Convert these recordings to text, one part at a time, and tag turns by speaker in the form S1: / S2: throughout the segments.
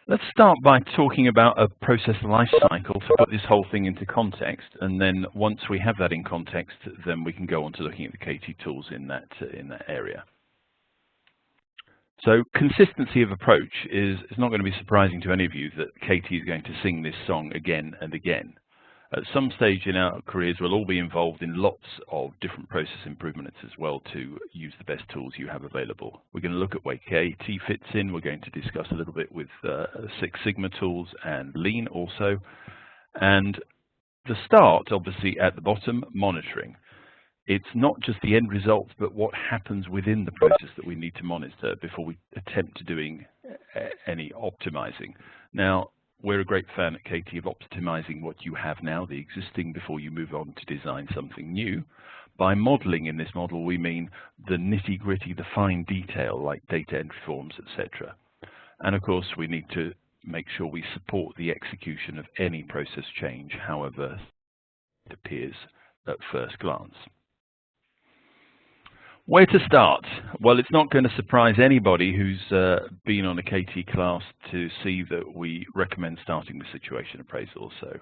S1: Let's start by talking about a process life cycle to put this whole thing into context, and then once we have that in context, then we can go on to looking at the KT tools in that area. So consistency of approach is not going to be surprising to any of you that KT is going to sing this song again and again. At some stage in our careers, we'll all be involved in lots of different process improvements as well to use the best tools you have available. We're going to look at where KT fits in. We're going to discuss a little bit with Six Sigma tools and Lean also. And the start, obviously, at the bottom, monitoring. It's not just the end results, but what happens within the process that we need to monitor before we attempt to doing any optimizing. Now, we're a great fan at KT of optimizing what you have now, the existing, before you move on to design something new. By modeling in this model, we mean the nitty-gritty, the fine detail, like data entry forms, etc. And of course, we need to make sure we support the execution of any process change, however it appears at first glance. Where to start? Well, it's not going to surprise anybody who's been on a KT class to see that we recommend starting with situation appraisal. So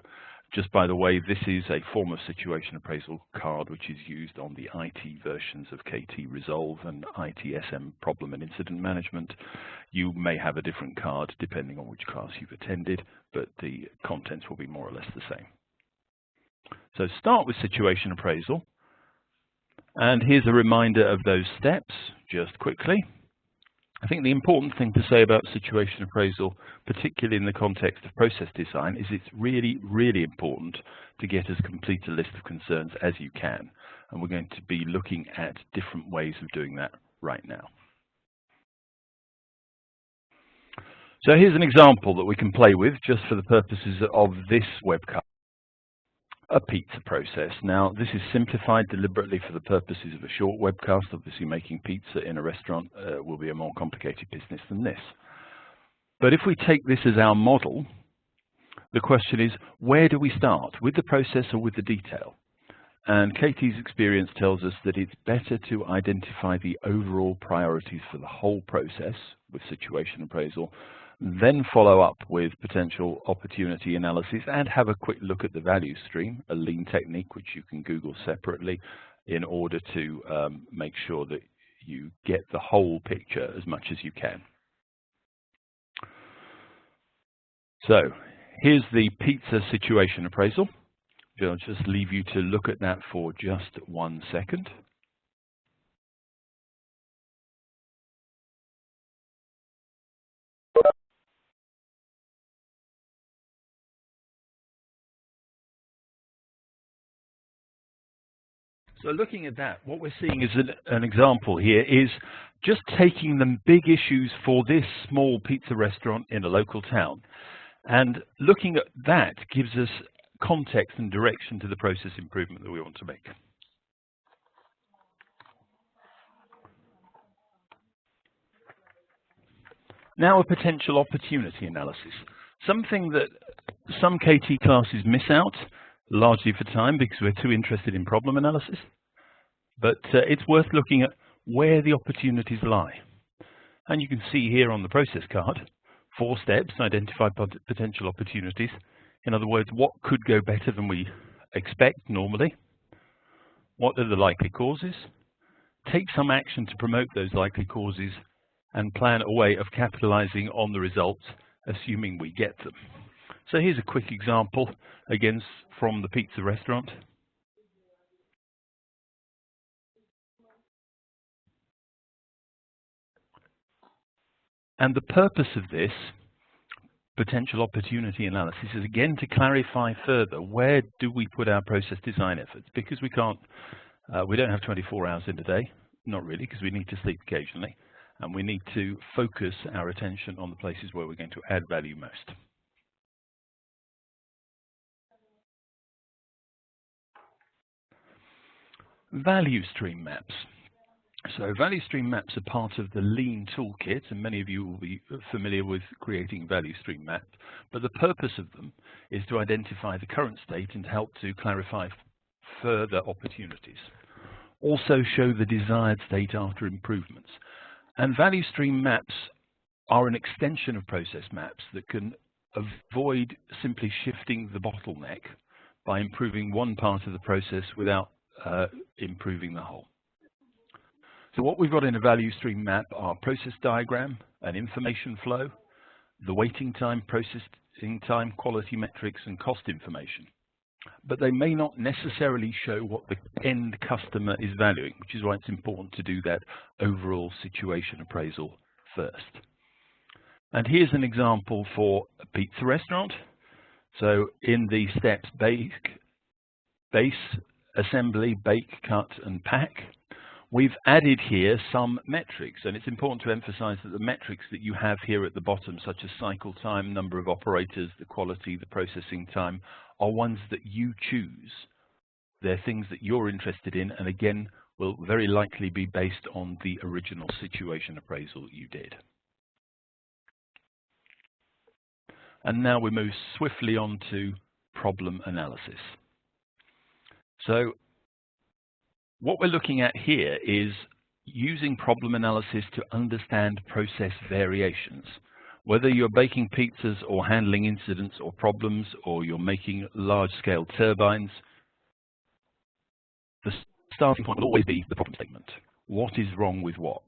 S1: just by the way, this is a form of situation appraisal card which is used on the IT versions of KT Resolve and ITSM Problem and Incident Management. You may have a different card depending on which class you've attended, but the contents will be more or less the same. So start with situation appraisal. And here's a reminder of those steps, just quickly. I think the important thing to say about situation appraisal, particularly in the context of process design, is it's really, really important to get as complete a list of concerns as you can. And we're going to be looking at different ways of doing that right now. So here's an example that we can play with just for the purposes of this webcast. A pizza process. Now, this is simplified deliberately for the purposes of a short webcast. Obviously, making pizza in a restaurant will be a more complicated business than this. But if we take this as our model, the question is, where do we start? With the process or with the detail? And KT's experience tells us that it's better to identify the overall priorities for the whole process with situation appraisal, then follow up with potential opportunity analysis and have a quick look at the value stream, a lean technique which you can Google separately in order to make sure that you get the whole picture as much as you can. So here's the pizza situation appraisal. I'll just leave you to look at that for just 1 second. So looking at that, what we're seeing is an example here is just taking the big issues for this small pizza restaurant in a local town. And looking at that gives us context and direction to the process improvement that we want to make. Now a potential opportunity analysis. Something that some KT classes miss out, largely for time because we're too interested in problem analysis, but it's worth looking at where the opportunities lie. And you can see here on the process card, 4 steps, identify potential opportunities. In other words, what could go better than we expect normally? What are the likely causes? Take some action to promote those likely causes and plan a way of capitalizing on the results, assuming we get them. So here's a quick example, again, from the pizza restaurant. And the purpose of this potential opportunity analysis is again to clarify further, where do we put our process design efforts? Because we don't have 24 hours in a day, not really, because we need to sleep occasionally, and we need to focus our attention on the places where we're going to add value most. Value stream maps. So value stream maps are part of the Lean toolkit, and many of you will be familiar with creating value stream maps. But the purpose of them is to identify the current state and to help to clarify further opportunities. Also show the desired state after improvements. And value stream maps are an extension of process maps that can avoid simply shifting the bottleneck by improving one part of the process without improving the whole. So what we've got in a value stream map are process diagram, an information flow, the waiting time, processing time, quality metrics, and cost information. But they may not necessarily show what the end customer is valuing, which is why it's important to do that overall situation appraisal first. And here's an example for a pizza restaurant. So in the steps base, assembly, bake, cut, and pack, we've added here some metrics, and it's important to emphasize that the metrics that you have here at the bottom, such as cycle time, number of operators, the quality, the processing time, are ones that you choose. They're things that you're interested in, and again, will very likely be based on the original situation appraisal that you did. And now we move swiftly on to problem analysis. So what we're looking at here is using problem analysis to understand process variations. Whether you're baking pizzas or handling incidents or problems, or you're making large-scale turbines, the starting point will always be the problem statement. What is wrong with what?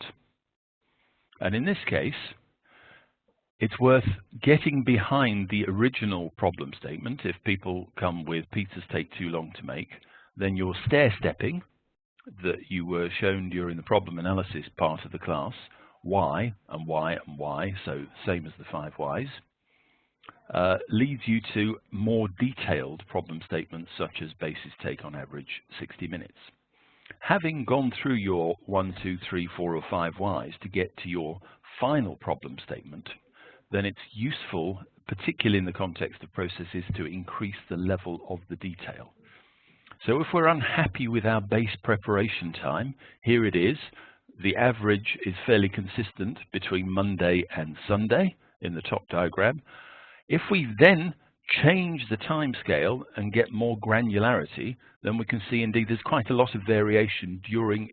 S1: And in this case, it's worth getting behind the original problem statement. If people come with pizzas take too long to make, then you're stair-stepping that you were shown during the problem analysis part of the class, why and why and why, so same as the 5 whys, leads you to more detailed problem statements such as bases take on average 60 minutes. Having gone through your 1, 2, 3, 4 or 5 whys to get to your final problem statement, then it's useful, particularly in the context of processes, to increase the level of the detail. So if we're unhappy with our base preparation time, here it is. The average is fairly consistent between Monday and Sunday in the top diagram. If we then change the time scale and get more granularity, then we can see indeed there's quite a lot of variation during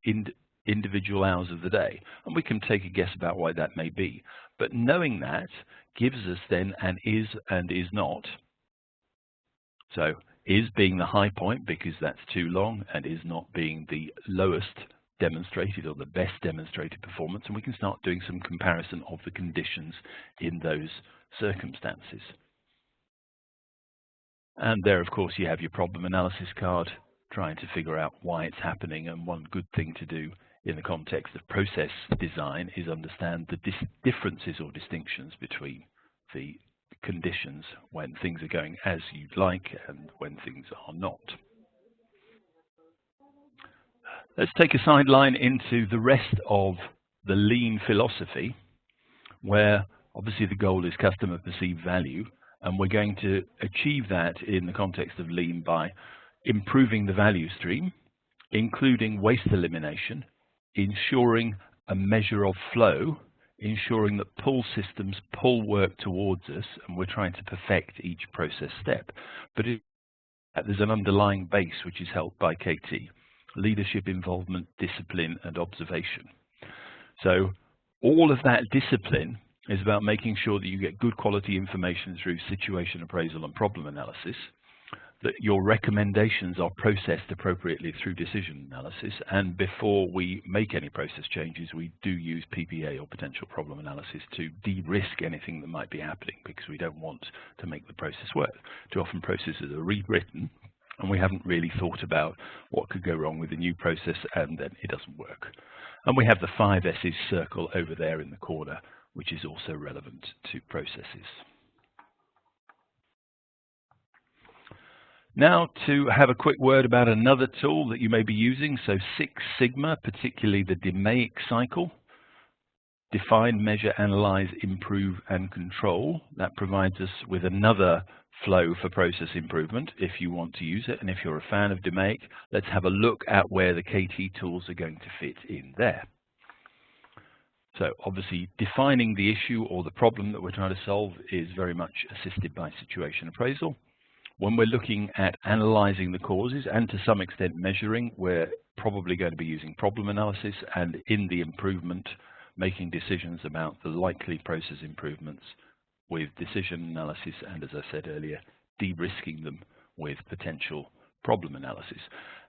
S1: individual hours of the day. And we can take a guess about why that may be. But knowing that gives us then an is and is not. So is being the high point because that's too long, and is not being the lowest demonstrated or the best demonstrated performance, and we can start doing some comparison of the conditions in those circumstances. And there, of course, you have your problem analysis card, trying to figure out why it's happening. And one good thing to do in the context of process design is understand the differences or distinctions between the conditions when things are going as you'd like and when things are not. Let's take a sideline into the rest of the lean philosophy, where obviously the goal is customer perceived value, and we're going to achieve that in the context of lean by improving the value stream, including waste elimination, ensuring a measure of flow, ensuring that pull systems pull work towards us, and we're trying to perfect each process step. But there's an underlying base which is held by KT: leadership, involvement, discipline, and observation. So all of that discipline is about making sure that you get good quality information through situation appraisal and problem analysis, that your recommendations are processed appropriately through decision analysis, and before we make any process changes, we do use PPA or potential problem analysis to de-risk anything that might be happening, because we don't want to make the process work. Too often processes are rewritten and we haven't really thought about what could go wrong with the new process, and then it doesn't work. And we have the 5 S's circle over there in the corner, which is also relevant to processes. Now to have a quick word about another tool that you may be using. So 6 Sigma, particularly the DMAIC cycle: define, measure, analyze, improve, and control. That provides us with another flow for process improvement if you want to use it. And if you're a fan of DMAIC, let's have a look at where the KT tools are going to fit in there. So obviously defining the issue or the problem that we're trying to solve is very much assisted by situation appraisal. When we're looking at analyzing the causes and to some extent measuring, we're probably going to be using problem analysis, and in the improvement making decisions about the likely process improvements with decision analysis, and as I said earlier, de-risking them with potential problem analysis.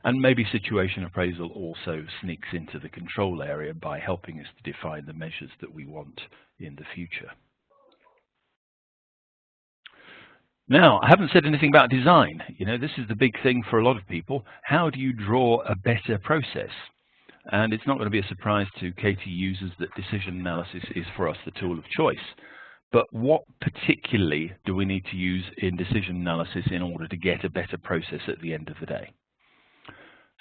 S1: And maybe situation appraisal also sneaks into the control area by helping us to define the measures that we want in the future. Now, I haven't said anything about design. You know, this is the big thing for a lot of people. How do you draw a better process? And it's not going to be a surprise to KT users that decision analysis is for us the tool of choice. But what particularly do we need to use in decision analysis in order to get a better process at the end of the day?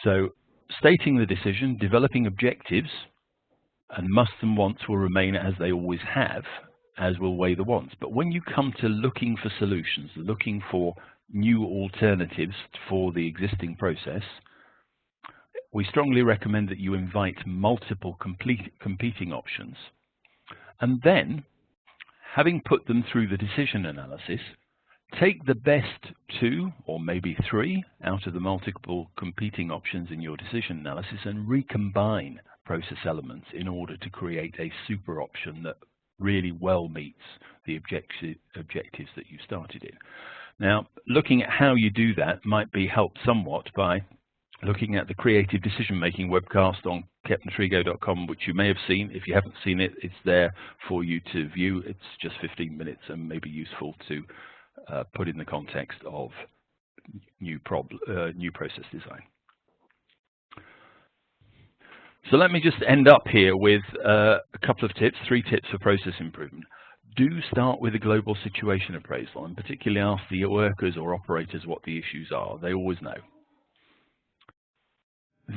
S1: So, stating the decision, developing objectives, and musts and wants will remain as they always have, as will weigh the wants. But when you come to looking for solutions, looking for new alternatives for the existing process, we strongly recommend that you invite multiple competing options. And then, having put them through the decision analysis, take the best 2 or maybe 3 out of the multiple competing options in your decision analysis and recombine process elements in order to create a super option that really well meets the objectives that you started in. Now, looking at how you do that might be helped somewhat by looking at the Creative Decision Making webcast on Kepner-Tregoe.com, which you may have seen. If you haven't seen it, it's there for you to view. It's just 15 minutes and may be useful to put in the context of new process design. So let me just end up here with a couple of tips, 3 tips for process improvement. Do start with a global situation appraisal, and particularly ask the workers or operators what the issues are. They always know.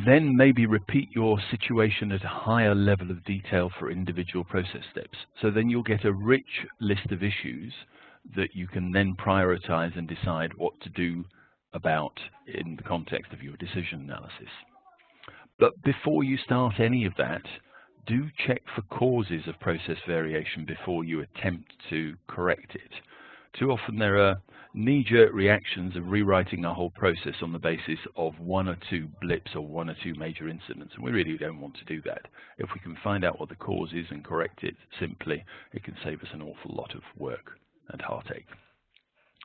S1: Then maybe repeat your situation at a higher level of detail for individual process steps. So then you'll get a rich list of issues that you can then prioritize and decide what to do about in the context of your decision analysis. But before you start any of that, do check for causes of process variation before you attempt to correct it. Too often there are knee-jerk reactions of rewriting a whole process on the basis of 1 or 2 blips or 1 or 2 major incidents, and we really don't want to do that. If we can find out what the cause is and correct it simply, it can save us an awful lot of work and heartache.